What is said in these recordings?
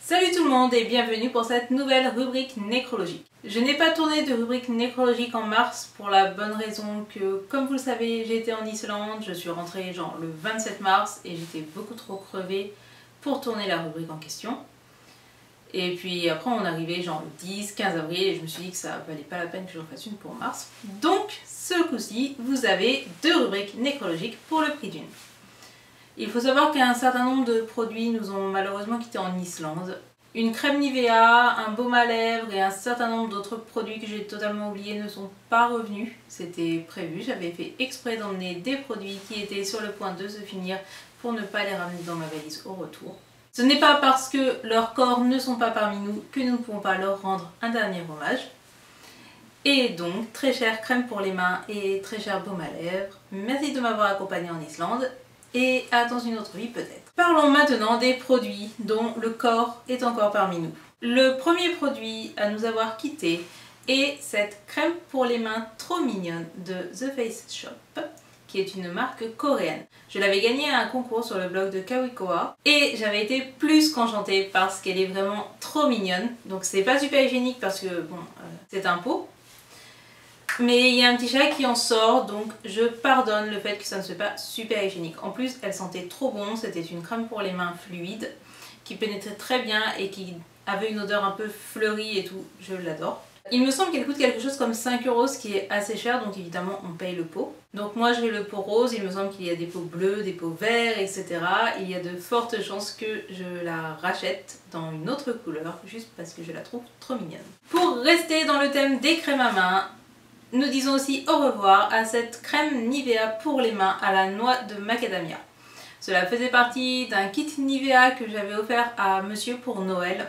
Salut tout le monde et bienvenue pour cette nouvelle rubrique nécrologique. Je n'ai pas tourné de rubrique nécrologique en mars pour la bonne raison que, comme vous le savez, j'étais en Islande, je suis rentrée genre le 27 mars et j'étais beaucoup trop crevée pour tourner la rubrique en question. Et puis après on arrivait genre le 10-15 avril et je me suis dit que ça valait pas la peine que j'en fasse une pour mars. Donc ce coup-ci, vous avez deux rubriques nécrologiques pour le prix d'une. Il faut savoir qu'un certain nombre de produits nous ont malheureusement quittés en Islande. Une crème Nivea, un baume à lèvres et un certain nombre d'autres produits que j'ai totalement oubliés ne sont pas revenus. C'était prévu, j'avais fait exprès d'emmener des produits qui étaient sur le point de se finir pour ne pas les ramener dans ma valise au retour. Ce n'est pas parce que leurs corps ne sont pas parmi nous que nous ne pouvons pas leur rendre un dernier hommage. Et donc, très chère crème pour les mains et très cher baume à lèvres, merci de m'avoir accompagné en Islande. Et à dans une autre vie peut-être. Parlons maintenant des produits dont le corps est encore parmi nous. Le premier produit à nous avoir quittés est cette crème pour les mains trop mignonne de The Face Shop, qui est une marque coréenne. Je l'avais gagnée à un concours sur le blog de Kawikoa et j'avais été plus qu'enchantée parce qu'elle est vraiment trop mignonne. Donc c'est pas super hygiénique parce que bon, c'est un pot. Mais il y a un petit chat qui en sort, donc je pardonne le fait que ça ne soit pas super hygiénique. En plus, elle sentait trop bon, c'était une crème pour les mains fluide, qui pénétrait très bien et qui avait une odeur un peu fleurie et tout, je l'adore. Il me semble qu'elle coûte quelque chose comme 5 €, ce qui est assez cher, donc évidemment on paye le pot. Donc moi j'ai le pot rose, il me semble qu'il y a des pots bleus, des pots verts, etc. Il y a de fortes chances que je la rachète dans une autre couleur, juste parce que je la trouve trop mignonne. Pour rester dans le thème des crèmes à main, nous disons aussi au revoir à cette crème Nivea pour les mains à la noix de macadamia. Cela faisait partie d'un kit Nivea que j'avais offert à monsieur pour Noël.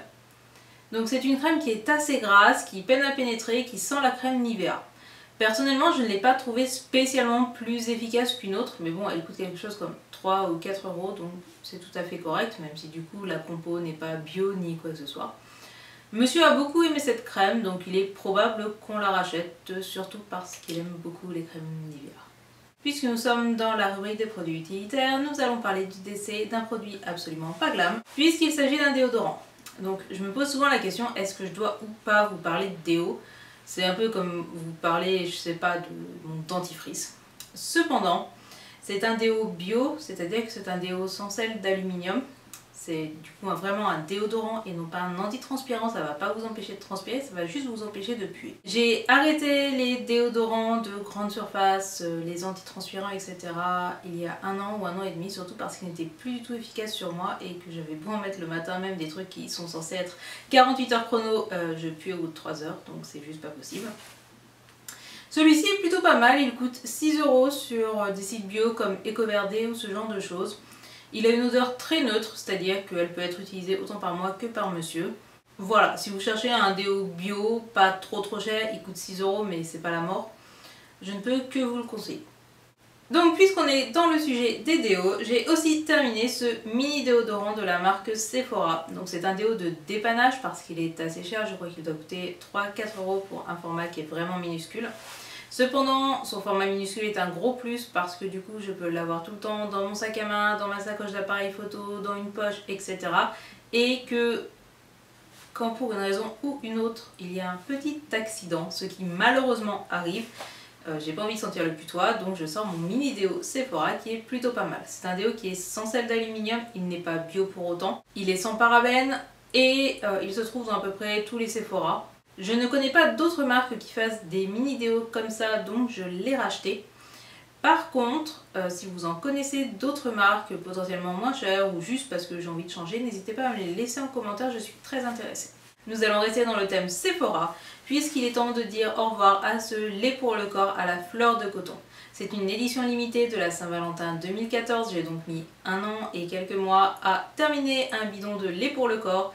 Donc c'est une crème qui est assez grasse, qui peine à pénétrer, qui sent la crème Nivea. Personnellement, je ne l'ai pas trouvée spécialement plus efficace qu'une autre, mais bon, elle coûte quelque chose comme 3 ou 4 €, donc c'est tout à fait correct, même si du coup la compo n'est pas bio ni quoi que ce soit. Monsieur a beaucoup aimé cette crème, donc il est probable qu'on la rachète, surtout parce qu'il aime beaucoup les crèmes Nivea. Puisque nous sommes dans la rubrique des produits utilitaires, nous allons parler du décès d'un produit absolument pas glam, puisqu'il s'agit d'un déodorant. Donc je me pose souvent la question, est-ce que je dois ou pas vous parler de déo? C'est un peu comme vous parler, je sais pas, de mon dentifrice. Cependant, c'est un déo bio, c'est-à-dire que c'est un déo sans sel d'aluminium. C'est du coup vraiment un déodorant et non pas un antitranspirant, ça va pas vous empêcher de transpirer, ça va juste vous empêcher de puer. J'ai arrêté les déodorants de grande surface, les antitranspirants, etc. il y a 1 an ou 1 an et demi, surtout parce qu'ils n'étaient plus du tout efficaces sur moi et que j'avais beau en mettre le matin, même des trucs qui sont censés être 48 heures chrono, je pue au bout de 3 heures, donc c'est juste pas possible. Celui-ci est plutôt pas mal, il coûte 6 € sur des sites bio comme EcoVerde ou ce genre de choses. Il a une odeur très neutre, c'est-à-dire qu'elle peut être utilisée autant par moi que par monsieur. Voilà, si vous cherchez un déo bio, pas trop cher, il coûte 6 € mais c'est pas la mort, je ne peux que vous le conseiller. Donc puisqu'on est dans le sujet des déos, j'ai aussi terminé ce mini déodorant de la marque Sephora. Donc c'est un déo de dépannage parce qu'il est assez cher, je crois qu'il doit coûter 3-4 € pour un format qui est vraiment minuscule. Cependant, son format minuscule est un gros plus parce que du coup je peux l'avoir tout le temps dans mon sac à main, dans ma sacoche d'appareil photo, dans une poche, etc. Et que quand pour une raison ou une autre il y a un petit accident, ce qui malheureusement arrive, j'ai pas envie de sentir le putois, donc je sors mon mini déo Sephora qui est plutôt pas mal. C'est un déo qui est sans sel d'aluminium, il n'est pas bio pour autant, il est sans parabènes et il se trouve dans à peu près tous les Sephora. Je ne connais pas d'autres marques qui fassent des mini déos comme ça, donc je l'ai racheté. Par contre, si vous en connaissez d'autres marques potentiellement moins chères ou juste parce que j'ai envie de changer, n'hésitez pas à me les laisser en commentaire, je suis très intéressée. Nous allons rester dans le thème Sephora, puisqu'il est temps de dire au revoir à ce lait pour le corps à la fleur de coton. C'est une édition limitée de la Saint-Valentin 2014, j'ai donc mis 1 an et quelques mois à terminer un bidon de lait pour le corps.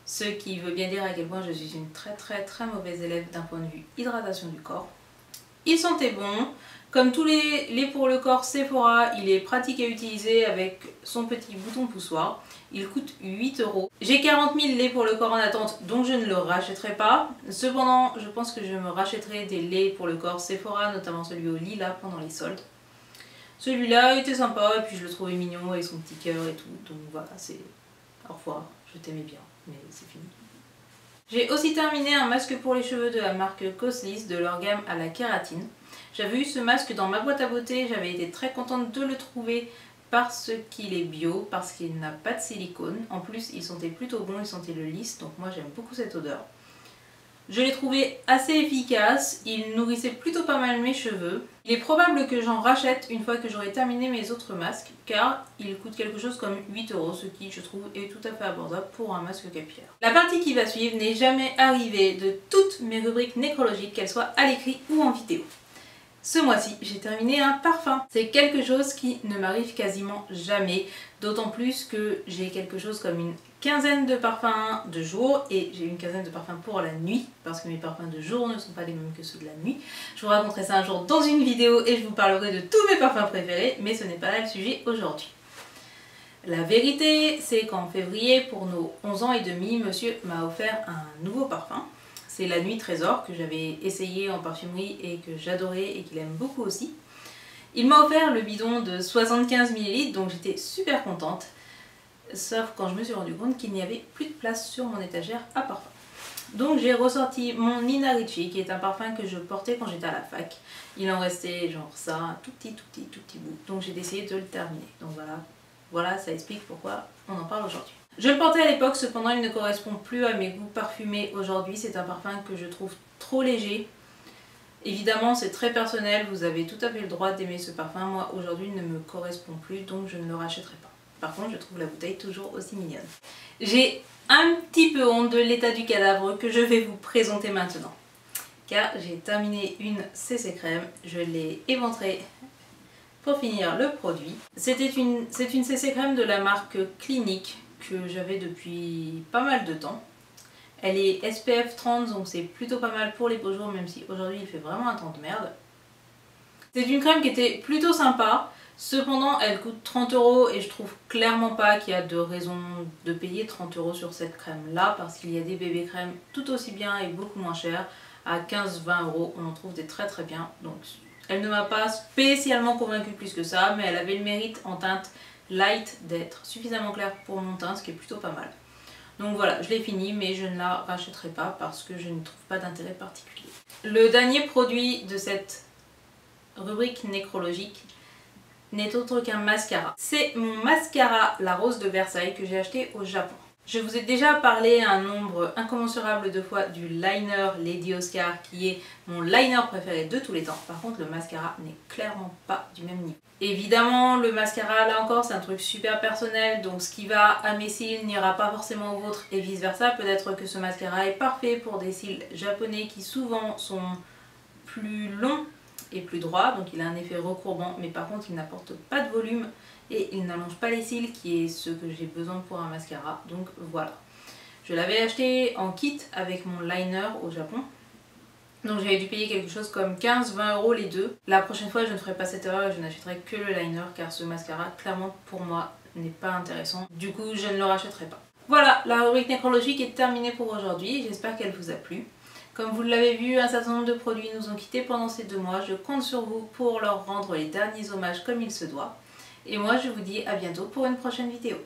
Ce qui veut bien dire à quel point je suis une très mauvaise élève d'un point de vue hydratation du corps. Il sentait bon, comme tous les laits pour le corps Sephora, il est pratique à utiliser avec son petit bouton poussoir. Il coûte 8 €. J'ai 40 000 laits pour le corps en attente, donc je ne le rachèterai pas. Cependant, je pense que je me rachèterai des laits pour le corps Sephora, notamment celui au lilas pendant les soldes. Celui-là était sympa et puis je le trouvais mignon avec son petit cœur et tout, donc voilà, c'est au revoir, je t'aimais bien. mais c'est fini. J'ai aussi terminé un masque pour les cheveux de la marque Coslis de leur gamme à la kératine. J'avais eu ce masque dans ma boîte à beauté, j'avais été très contente de le trouver parce qu'il est bio, parce qu'il n'a pas de silicone. En plus, il sentait plutôt bon, il sentait le lisse, donc moi j'aime beaucoup cette odeur. Je l'ai trouvé assez efficace, il nourrissait plutôt pas mal mes cheveux. Il est probable que j'en rachète une fois que j'aurai terminé mes autres masques, car il coûte quelque chose comme 8 €, ce qui je trouve est tout à fait abordable pour un masque capillaire. La partie qui va suivre n'est jamais arrivée de toutes mes rubriques nécrologiques, qu'elles soient à l'écrit ou en vidéo. Ce mois-ci, j'ai terminé un parfum. C'est quelque chose qui ne m'arrive quasiment jamais, d'autant plus que j'ai quelque chose comme une quinzaine de parfums de jour et j'ai une quinzaine de parfums pour la nuit, parce que mes parfums de jour ne sont pas les mêmes que ceux de la nuit. Je vous raconterai ça un jour dans une vidéo et je vous parlerai de tous mes parfums préférés, mais ce n'est pas là le sujet aujourd'hui. La vérité, c'est qu'en février, pour nos 11 ans et demi, monsieur m'a offert un nouveau parfum. C'est la Nuit Trésor que j'avais essayé en parfumerie et que j'adorais et qu'il aime beaucoup aussi. Il m'a offert le bidon de 75 ml, donc j'étais super contente. Sauf quand je me suis rendu compte qu'il n'y avait plus de place sur mon étagère à parfum. Donc j'ai ressorti mon Nina Ricci, qui est un parfum que je portais quand j'étais à la fac. Il en restait genre ça, un tout petit bout. Donc j'ai décidé de le terminer. Donc voilà, ça explique pourquoi on en parle aujourd'hui. Je le portais à l'époque, cependant il ne correspond plus à mes goûts parfumés aujourd'hui. C'est un parfum que je trouve trop léger. Évidemment c'est très personnel, vous avez tout à fait le droit d'aimer ce parfum. Moi aujourd'hui il ne me correspond plus, donc je ne le rachèterai pas. Par contre je trouve la bouteille toujours aussi mignonne. J'ai un petit peu honte de l'état du cadavre que je vais vous présenter maintenant. Car j'ai terminé une CC crème, je l'ai éventrée pour finir le produit. C'est une CC crème de la marque Clinique que j'avais depuis pas mal de temps. Elle est SPF 30, donc c'est plutôt pas mal pour les beaux jours, même si aujourd'hui il fait vraiment un temps de merde. C'est une crème qui était plutôt sympa, cependant elle coûte 30 € et je trouve clairement pas qu'il y a de raison de payer 30 € sur cette crème là, parce qu'il y a des bébés crèmes tout aussi bien et beaucoup moins chères. À 15-20 € on en trouve des très très bien, donc elle ne m'a pas spécialement convaincue plus que ça, mais elle avait le mérite en teinte light d'être suffisamment claire pour mon teint, ce qui est plutôt pas mal. Donc voilà, je l'ai fini, mais je ne la rachèterai pas parce que je ne trouve pas d'intérêt particulier. Le dernier produit de cette rubrique nécrologique n'est autre qu'un mascara. C'est mon mascara La Rose de Versailles que j'ai acheté au Japon. Je vous ai déjà parlé un nombre incommensurable de fois du liner Lady Oscar, qui est mon liner préféré de tous les temps. Par contre le mascara n'est clairement pas du même niveau. Évidemment le mascara là encore c'est un truc super personnel, donc ce qui va à mes cils n'ira pas forcément aux vôtres et vice versa. Peut-être que ce mascara est parfait pour des cils japonais qui souvent sont plus longs et plus droits, donc il a un effet recourbant, mais par contre il n'apporte pas de volume et il n'allonge pas les cils, qui est ce que j'ai besoin pour un mascara. Donc voilà, je l'avais acheté en kit avec mon liner au Japon, donc j'avais dû payer quelque chose comme 15-20 € les deux. La prochaine fois je ne ferai pas cette erreur et je n'achèterai que le liner, car ce mascara clairement pour moi n'est pas intéressant, du coup je ne le rachèterai pas. Voilà, la rubrique nécrologique est terminée pour aujourd'hui, j'espère qu'elle vous a plu. Comme vous l'avez vu, un certain nombre de produits nous ont quittés pendant ces 2 mois. Je compte sur vous pour leur rendre les derniers hommages comme il se doit. Et moi je vous dis à bientôt pour une prochaine vidéo.